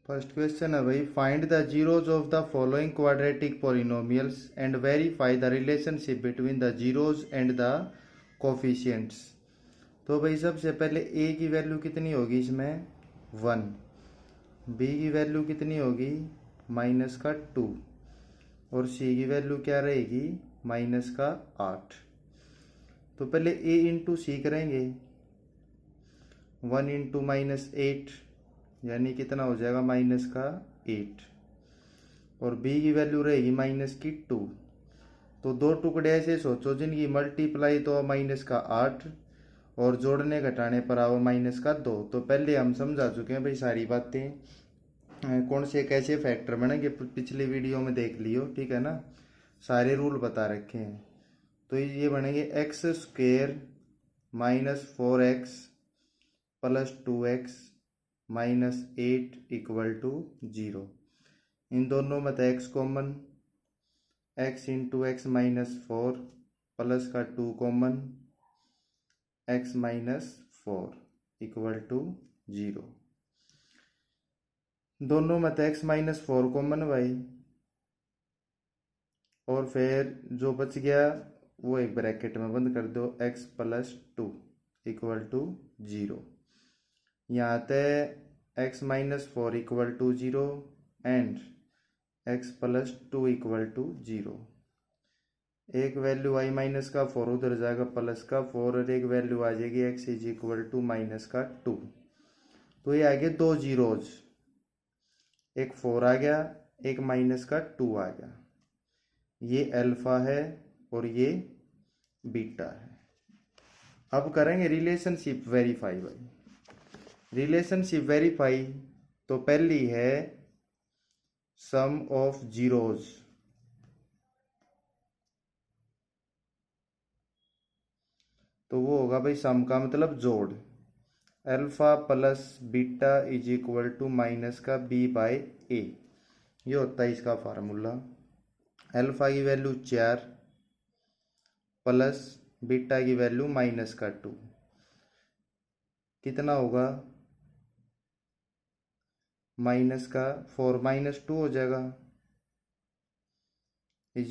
First question है भाई, find the zeros of the following quadratic polynomials and verify the relationship between the zeros and the coefficients. तो भाई सबसे पहले ए की वैल्यू कितनी होगी इसमें 1, बी की वैल्यू कितनी होगी -2 और सी की वैल्यू क्या रहेगी -8। तो पहले ए इंटू सी करेंगे, 1 इंटू -8 यानी कितना हो जाएगा -8 और बी की वैल्यू रहेगी -2। तो दो टुकड़े ऐसे सोचो जिनकी मल्टीप्लाई तो -8 और जोड़ने घटाने पर आओ -2। तो पहले हम समझा चुके हैं भाई सारी बातें, कौन से कैसे फैक्टर बनेंगे पिछली वीडियो में देख लियो, ठीक है ना। सारे रूल बता रखे हैं। तो ये बनेंगे x² -4x + 2x -8 = 0। इन दोनों में तो x common, x into x -4 plus का 2 कॉमन, x -4 = 0। दोनों में तो x -4 कॉमन भाई, और फिर जो बच गया वो एक ब्रैकेट में बंद कर दो, x + 2 = 0। यहाँ पे x -4 = 0 एंड x + 2 = 0। एक वैल्यू आई -4 उधर जाएगा +4 और एक वैल्यू आ जाएगी x = -2। तो ये आ गए दो जीरोज, एक 4 आ गया, एक -2 आ गया। ये अल्फा है और ये बीटा है। अब करेंगे रिलेशनशिप वेरीफाई भाई। रिलेशनशिप वेरीफाई तो पहली है सम ऑफ जीरोज। तो वो होगा भाई सम का मतलब जोड़, अल्फा प्लस बीटा = -b/a। ये होता है इसका फार्मूला। अल्फा की वैल्यू 4 प्लस बीटा की वैल्यू -2 कितना होगा -4 -2 हो जाएगा =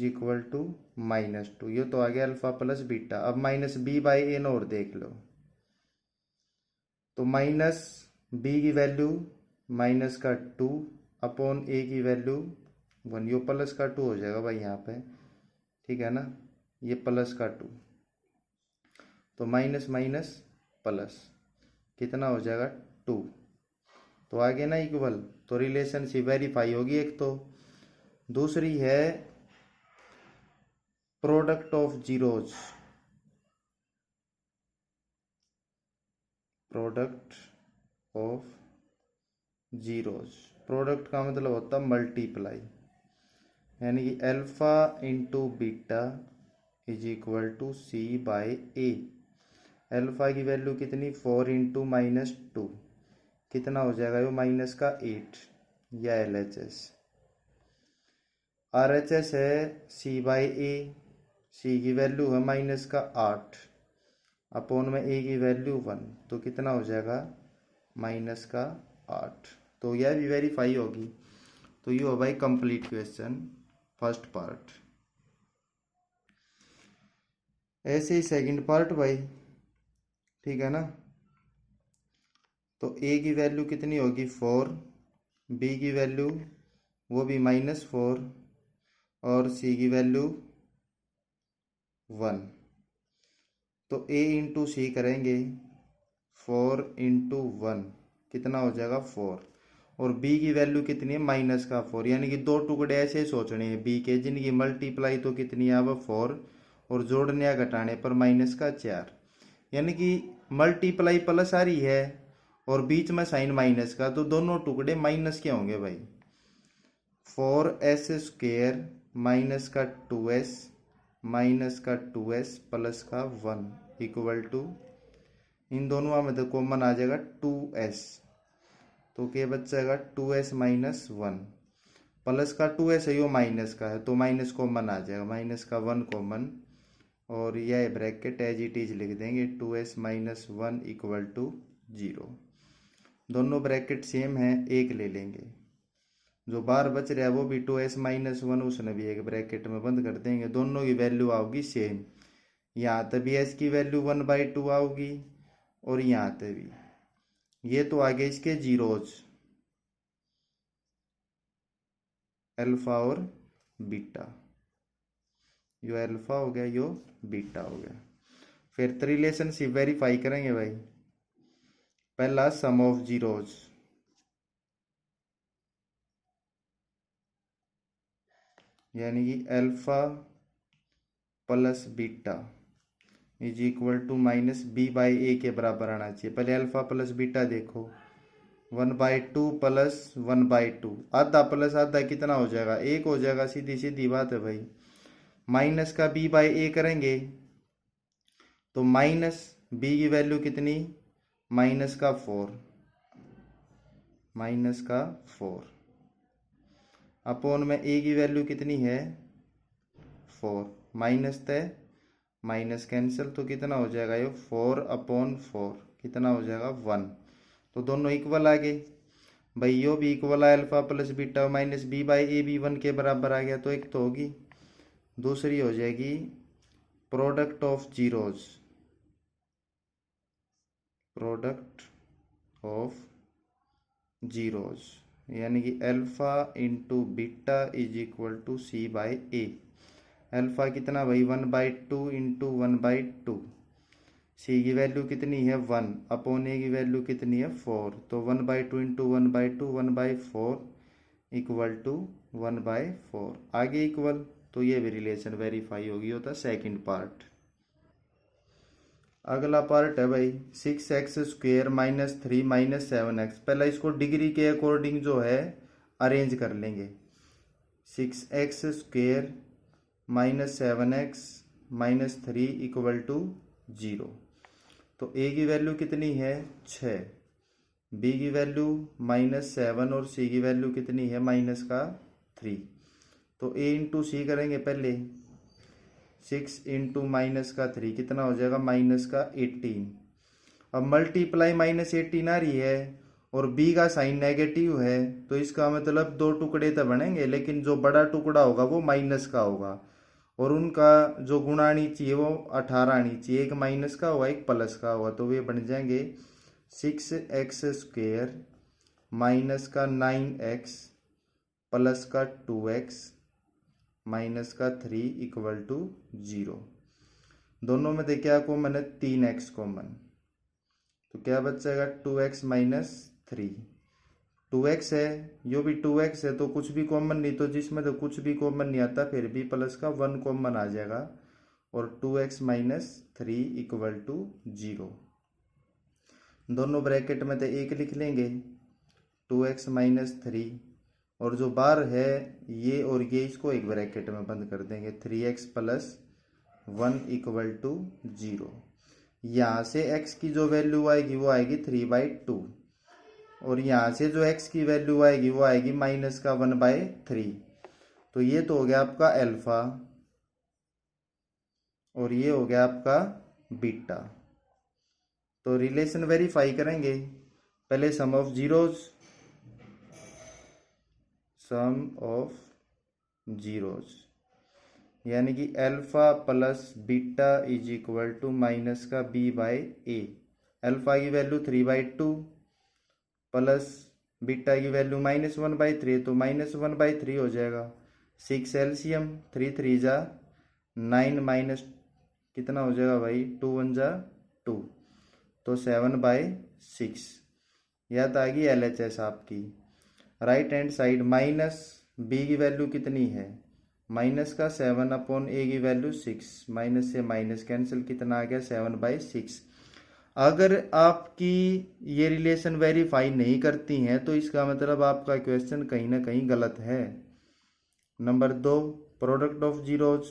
-2। ये तो आ गया अल्फा प्लस बीटा। अब -b/a और देख लो, तो -b की वैल्यू -2 अपॉन a की वैल्यू 1, यो +2 हो जाएगा भाई यहाँ पे, ठीक है ना। ये +2 तो माइनस माइनस प्लस कितना हो जाएगा 2। तो आगे ना इक्वल, तो रिलेशनशिप वेरीफाई होगी एक। तो दूसरी है product of zeros. Product of zeros, product का मतलब होता है मल्टीप्लाई, यानी कि alpha into beta = c/a। Alpha की वैल्यू कितनी 4 इंटू -2 कितना हो जाएगा वो -8 या LHS। RHS है c/a, c की वैल्यू है -8 अपॉन में a की वैल्यू 1, तो कितना हो जाएगा -8। तो यह भी वेरीफाई होगी। तो ये हो भाई कंप्लीट क्वेश्चन फर्स्ट पार्ट। ऐसे ही सेकंड पार्ट भाई, ठीक है ना। तो a की वैल्यू कितनी होगी 4, b की वैल्यू वो भी -4 और c की वैल्यू 1। तो a इंटू सी करेंगे, 4 इंटू 1 कितना हो जाएगा 4 और b की वैल्यू कितनी है -4, यानी कि दो टुकड़े ऐसे सोचने हैं b के जिनकी मल्टीप्लाई तो कितनी है अब 4 और जोड़ने या घटाने पर -4, यानी कि मल्टीप्लाई प्लस आ रही है और बीच में साइन माइनस का, तो दोनों टुकड़े माइनस के होंगे भाई। 4s² -2s -2s प्लस का 1 = इन दोनों में तो कॉमन आ जाएगा 2s, तो क्या बच जाएगा 2s - 1 प्लस का 2s है, यो माइनस का है तो माइनस कॉमन आ जाएगा, -1 कॉमन और यह ब्रैकेट एज इट इज लिख देंगे 2s - 1 = 0। दोनों ब्रैकेट सेम है, एक ले लेंगे। जो बाहर बच रहा है वो भी 2s-1, उसने भी एक ब्रैकेट में बंद कर देंगे। दोनों की वैल्यू आओगी सेम। यहाँ तक भी s की वैल्यू 1/2 आओगी और यहाँ तक भी। ये तो आगे इसके जीरोज, अल्फा और बीटा। यो अल्फा हो गया, यो बीटा हो गया। फिर रिलेशनशिप वेरीफाई करेंगे भाई। पहला सम ऑफ जीरोज, यानी कि alpha plus beta is equal to minus b/a के बराबर आना चाहिए। पहले अल्फा प्लस बीटा देखो, 1/2 प्लस 1/2, आधा प्लस आधा कितना हो जाएगा, 1 हो जाएगा। सीधी सीधी बात है भाई। माइनस का b/a करेंगे तो माइनस b की वैल्यू कितनी, माइनस का 4, माइनस का 4 अपोन में a की वैल्यू कितनी है 4, माइनस तय माइनस कैंसिल, तो कितना हो जाएगा ये 4/4, कितना हो जाएगा 1। तो दोनों इक्वल आ गए भाई। यो भी इक्वल है, alpha plus beta minus b/a भी 1 के बराबर आ गया। तो एक तो होगी, दूसरी हो जाएगी product of zeros, product of zeros, यानी कि alpha into beta is equal to c/a। Alpha कितना भाई 1/2 इंटू 1/2, सी की वैल्यू कितनी है 1 अपॉन ए की वैल्यू कितनी है 4, तो 1/2 इंटू 1/2 1/4 इक्वल टू 1/4 आगे इक्वल। तो ये भी रिलेशन वेरीफाई होगी, होता सेकंड पार्ट। अगला पार्ट है भाई 6x² माइनस 3 माइनस 7x। पहला इसको डिग्री के अकॉर्डिंग जो है अरेंज कर लेंगे। 6x² minus 7x minus 3 equal to 0। तो a की वैल्यू कितनी है 6, b की वैल्यू -7 और c की वैल्यू कितनी है -3। तो a इंटू सी करेंगे पहले, 6 इंटू -3 कितना हो जाएगा -18। अब मल्टीप्लाई -18 आ रही है और b का साइन नेगेटिव है, तो इसका मतलब दो टुकड़े तो बनेंगे, लेकिन जो बड़ा टुकड़ा होगा वो माइनस का होगा और उनका जो गुणा आनी चाहिए वो 18 आनी चाहिए। एक माइनस का होगा एक प्लस का होगा, तो वे बन जाएंगे 6x² माइनस का 9x प्लस का 2x माइनस का 3 इक्वल टू 0। दोनों में देखिए आपको मैंने 3x कॉमन, तो क्या बच जाएगा 2x माइनस 3। 2x है, यो भी 2x है, तो कुछ भी कॉमन नहीं, तो जिसमें तो कुछ भी कॉमन नहीं आता फिर भी प्लस का 1 कॉमन आ जाएगा और 2x माइनस 3 इक्वल टू 0। दोनों ब्रैकेट में तो एक लिख लेंगे 2x माइनस 3, और जो बाहर है ये और ये इसको एक ब्रैकेट में बंद कर देंगे 3x प्लस 1 इक्वल टू 0। यहाँ से x की जो वैल्यू आएगी वो आएगी 3/2 और यहाँ से जो x की वैल्यू आएगी वो आएगी माइनस का 1/3। तो ये तो हो गया आपका अल्फा और ये हो गया आपका बीटा। तो रिलेशन वेरीफाई करेंगे। पहले sum of zeros, sum of zeros यानी कि alpha plus beta is equal to minus का b/a। अल्फा की वैल्यू 3/2 प्लस बीटा की वैल्यू -1/3, तो -1/3 हो जाएगा। 6 एलसीएम 3 3 जा 9 माइनस कितना हो जाएगा भाई 2 1 जा 2, तो 7/6। यह तो आएगी LHS आपकी। Right hand side minus b की वैल्यू कितनी है माइनस का 7 अपॉन a की वैल्यू 6, माइनस से माइनस कैंसिल, कितना आ गया 7/6। अगर आपकी ये रिलेशन वेरीफाई नहीं करती हैं तो इसका मतलब आपका क्वेश्चन कहीं ना कहीं गलत है। नंबर 2 प्रोडक्ट ऑफ जीरोज,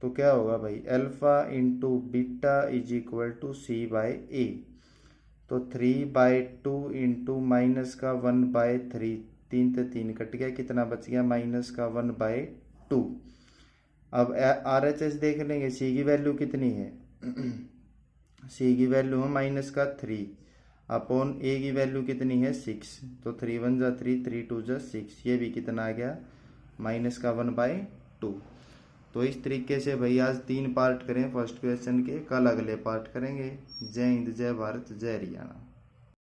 तो क्या होगा भाई alpha into beta is equal to c/a। तो 3/2 इंटू माइनस का 1/3, 3 से 3 कट गया, कितना बच गया माइनस का 1/2। अब RHS देख लेंगे, सी की वैल्यू कितनी है सी की वैल्यू है माइनस का 3 अपॉन ए की वैल्यू कितनी है 6, तो 3 1 जा 3, 3 2 जा 6, ये भी कितना आ गया माइनस का 1/2। तो इस तरीके से भाई आज 3 पार्ट करें फर्स्ट क्वेश्चन के, कल अगले पार्ट करेंगे। जय हिंद, जय भारत, जय हरियाणा।